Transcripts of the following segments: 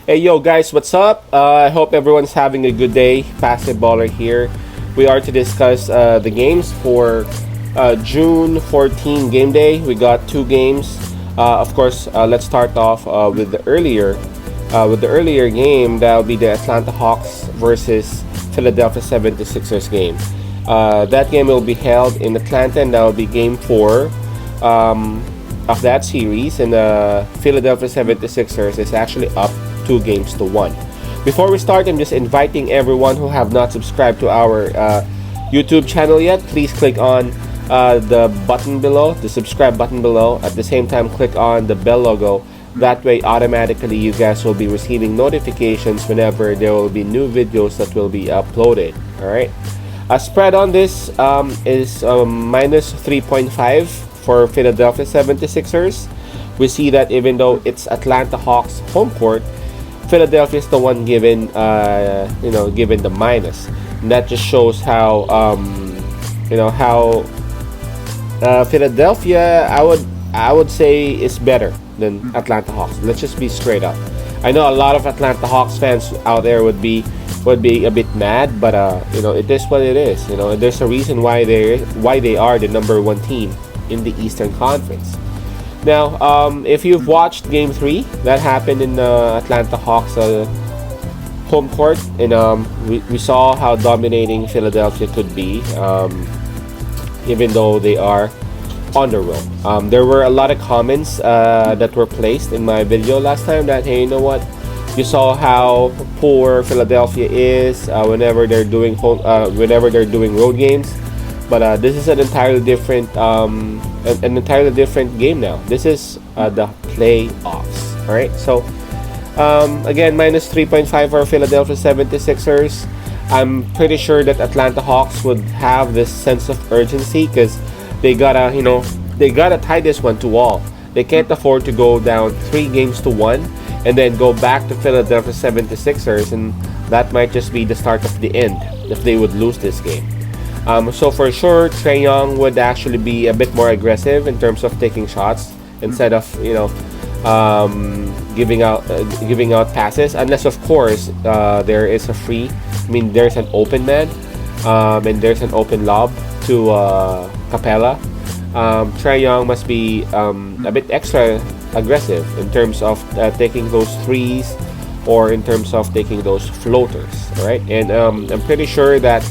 Hey yo guys, what's up? I hope everyone's having a good day. Basketballer here. We are to discuss the games for June 14 game day. We got two games. Of course, let's start off with the earlier game. That'll be the Atlanta Hawks versus Philadelphia 76ers game. That game will be held in Atlanta, and that will be game 4 of that series. And the Philadelphia 76ers is actually up 2 games to 1. Before we start, I'm just inviting everyone who have not subscribed to our YouTube channel yet. Please click on the button below, the subscribe button below. At the same time, click on the bell logo. That way, automatically, you guys will be receiving notifications whenever there will be new videos that will be uploaded. All right. A spread on this is minus 3.5 for Philadelphia 76ers. We see that even though it's Atlanta Hawks home court, Philadelphia is the one given given the minus. And that just shows how Philadelphia I would say is better than Atlanta Hawks. Let's just be straight up. I know a lot of Atlanta Hawks fans out there would be a bit mad, but it is what it is. There's a reason why they are the number 1 team in the Eastern Conference. Now, if you've watched Game 3, that happened in Atlanta Hawks home court, and we saw how dominating Philadelphia could be, even though they are on the road. There were a lot of comments that were placed in my video last time that, hey, you know what? You saw how poor Philadelphia is whenever they're doing road games. But this is an entirely different game now. This is the playoffs. All right. So again, minus 3.5 for Philadelphia 76ers. I'm pretty sure that Atlanta Hawks would have this sense of urgency because they gotta tie this one to all. They can't afford to go down 3 games to 1 and then go back to Philadelphia 76ers, and that might just be the start of the end if they would lose this game. So for sure, Trae Young would actually be a bit more aggressive in terms of taking shots instead of giving out passes, unless of course there is there's an open man and there's an open lob to Capella. Trae Young must be a bit extra aggressive in terms of taking those threes or in terms of taking those floaters. All right, and I'm pretty sure that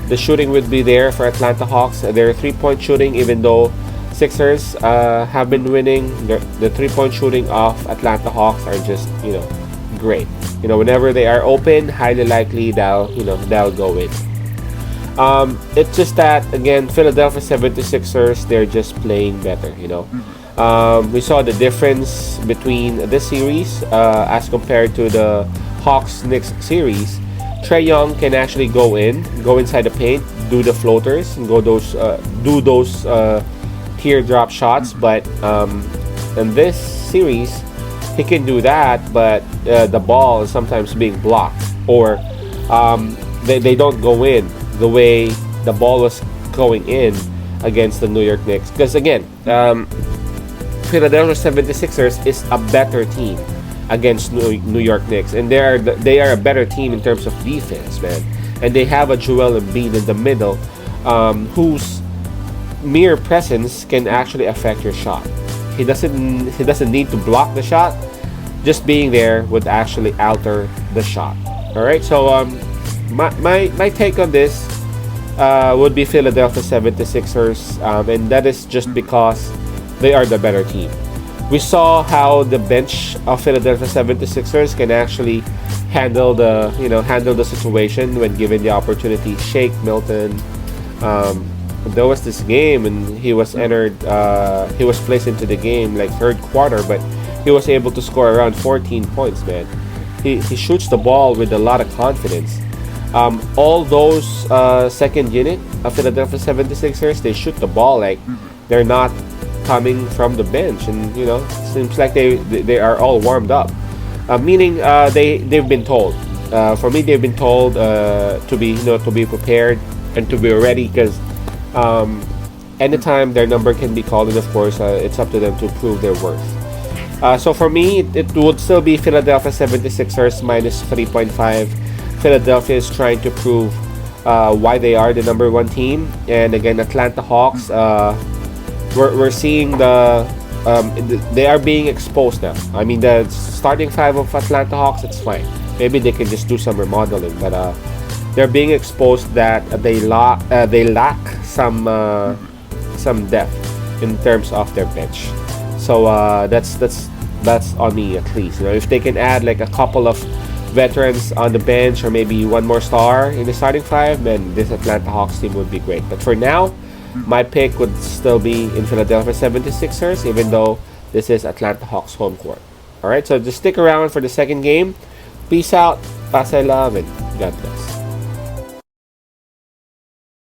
the shooting would be there for Atlanta Hawks. Their 3-point shooting, even though Sixers have been winning, the 3-point shooting of Atlanta Hawks are just great. Whenever they are open, highly likely they'll go in. It's just that again, Philadelphia 76ers, they're just playing better. We saw the difference between this series as compared to the Hawks-Knicks series. Trae Young can actually go inside the paint, do the floaters, and do those teardrop shots. But in this series, he can do that, but the ball is sometimes being blocked, or they don't go in the way the ball was going in against the New York Knicks. Because again, Philadelphia 76ers is a better team against New York Knicks, and they are a better team in terms of defense, man. And they have a Joel Embiid in the middle, whose mere presence can actually affect your shot. He doesn't need to block the shot. Just being there would actually alter the shot. All right. So my take on this would be Philadelphia 76ers, and that is just because they are the better team. We saw how the bench of Philadelphia 76ers can actually handle the situation when given the opportunity. Shake Milton, there was this game and he was placed into the game like third quarter, but he was able to score around 14 points, man. He shoots the ball with a lot of confidence. All those second unit of Philadelphia 76ers, they shoot the ball like they're not coming from the bench, and seems like they are all warmed up, meaning they've been told. For me, they've been told to be prepared and to be ready, because anytime their number can be called, and of course it's up to them to prove their worth. So for me, it would still be Philadelphia 76ers minus 3.5. Philadelphia is trying to prove why they are the number one team. And again, Atlanta Hawks, we're seeing they are being exposed now. I mean, the starting five of Atlanta Hawks, it's fine. Maybe they can just do some remodeling, but they're being exposed that they lack some depth in terms of their bench. So that's on me at least. You know, if they can add like a couple of veterans on the bench or maybe one more star in the starting five, then this Atlanta Hawks team would be great. But for now, my pick would still be in Philadelphia 76ers, even though this is Atlanta Hawks home court. Alright, so just stick around for the second game. Peace out, pasa love, and God bless.